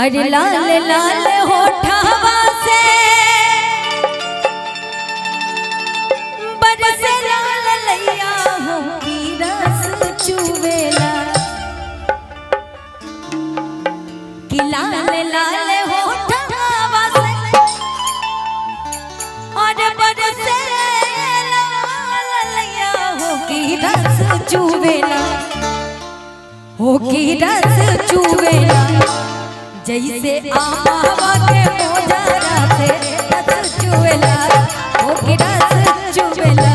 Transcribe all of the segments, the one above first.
अरे लाल लाल होठवा से बरसे लाल लैया हो की रस चुवेला कि लाल लाल होठवा से और बरसे लाल लैया हो की रस चुवेला हो की रस चुवेला जैसे आवा के मोजरा से रस चुवेला हो की रस चुवेला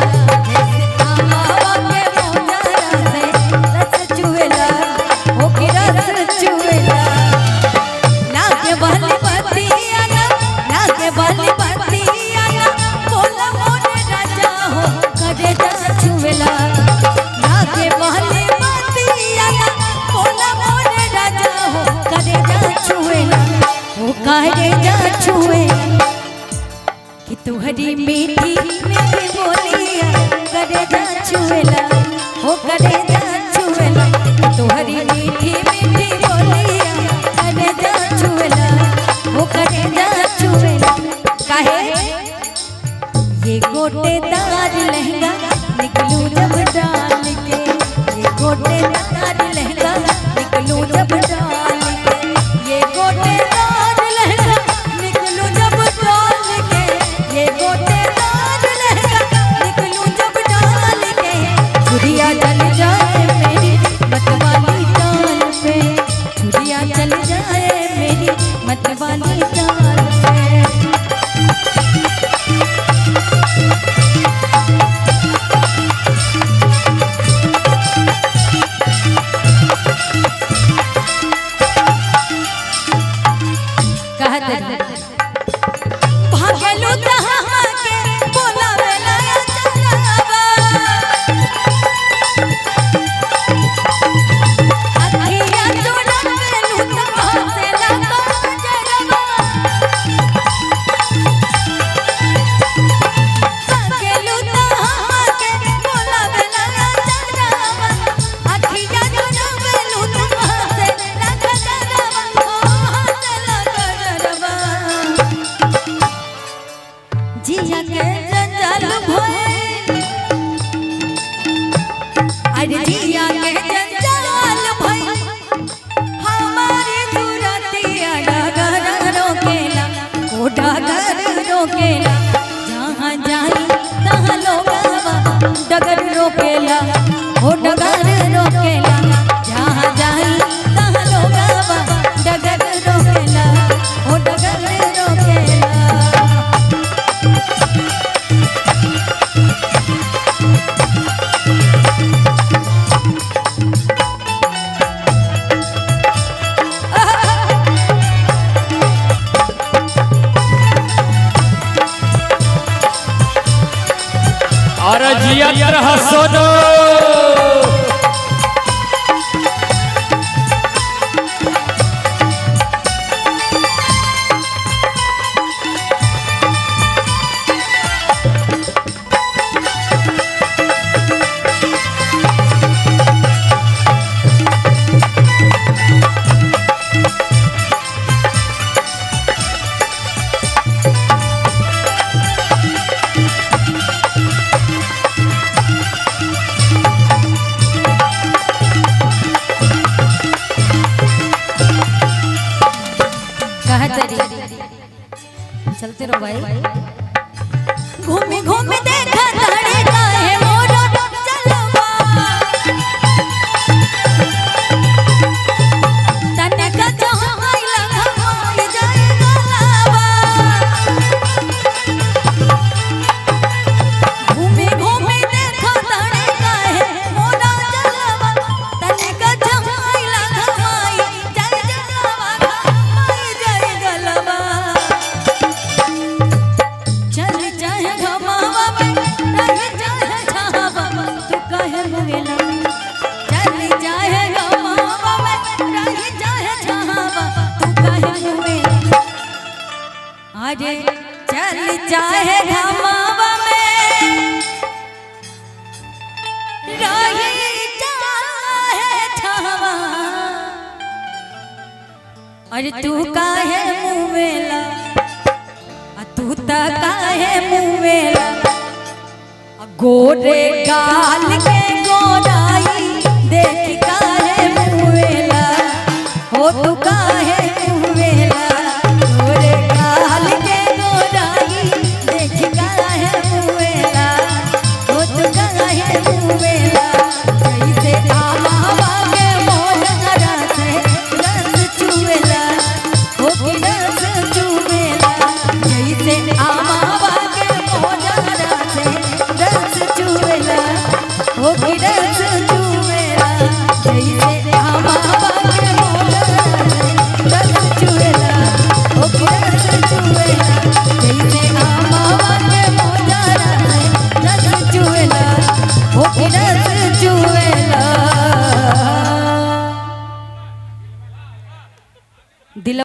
जैसे आवा के मोजरा से रस चुवेला हो की रस चुवेला लागे वाली पतिया लागे वाली पतिया बोला मोरे राजा हो करे रस चुवेला लागे वाली पतिया बोला मोरे राजा हो करे रस चुवेला हो करे रस चुवेला कि तुहरी मीठी मीठी बोलिया करे रस चुवेला हो करे रस चुवेला तुहरी मीठी मीठी बोलिया करे रस चुवेला हो करे रस चुवेला काहे ये गोटेदार लहंगा निकलू जब डाल के ये गोटेदार लहंगा निकलू जब डाल के ये गोटेदार लहंगा निकलू जब डाल के ये गोटेदार लहंगा निकलू जब डाल के छुरिया चल जाए मेरी मतवाली डाल पे छुरिया चल जाए मेरी मतवाली डाल पे भागलू तहा के बोलावेला चलावा अखिया चुरावेलू तहा से लागा जरवा भागलू तहा के बोलावेला चलावा अखिया चुरावेलू तहा से लागा जरवा ओ चला जरवा जिया के जंजाल भइल अरे जिया के जंजाल भइल हमारी सुरतिया डगर रोकेला ओ डगर रोकेला जहाँ जाई तहाँ लोगवा डगर रोकेला ओ डगर रोकेला जहाँ जाई तहाँ लोगवा डगर रोकेला ओ डगर रोकेला और जियत रह सोनो चलते रहो भाई घूमी घूमी देखा धड़े काहे मोरा चलवा तने का जहां लगा जाए गलावा घूमी घूमी देखा धड़े काहे मोरा चलवा तने का जहां लगा जाए गलावा जाए गलावा चल जाए घमावा में रह जाए छावा तू कहे मुगेला चल जाए घमावा में रह जाए छावा तू कहे मुगेला अरे चल जाए घमावा में रह जाए छावा अरे तू काहे मुवेला तू त काहे मुवेला गोरे गाल के गोराई देख काहे मुवेला हो तू काहे मुवेला गोरे गाल के गोराई देख काहे मुवेला हो तू काहे मुवेला जैसे आमावा के मोहरा से रस चुवेला हो कि रस चुवेला जैसे आमावा के मोहरा से रस चुवेला हो कि रस चुवेला जैसे आमावा के मोहरा से रस चुवेला हो कि रस चुवेला जैसे आमावा के मोहरा से रस चुवेला हो कि रस चुवेला दिल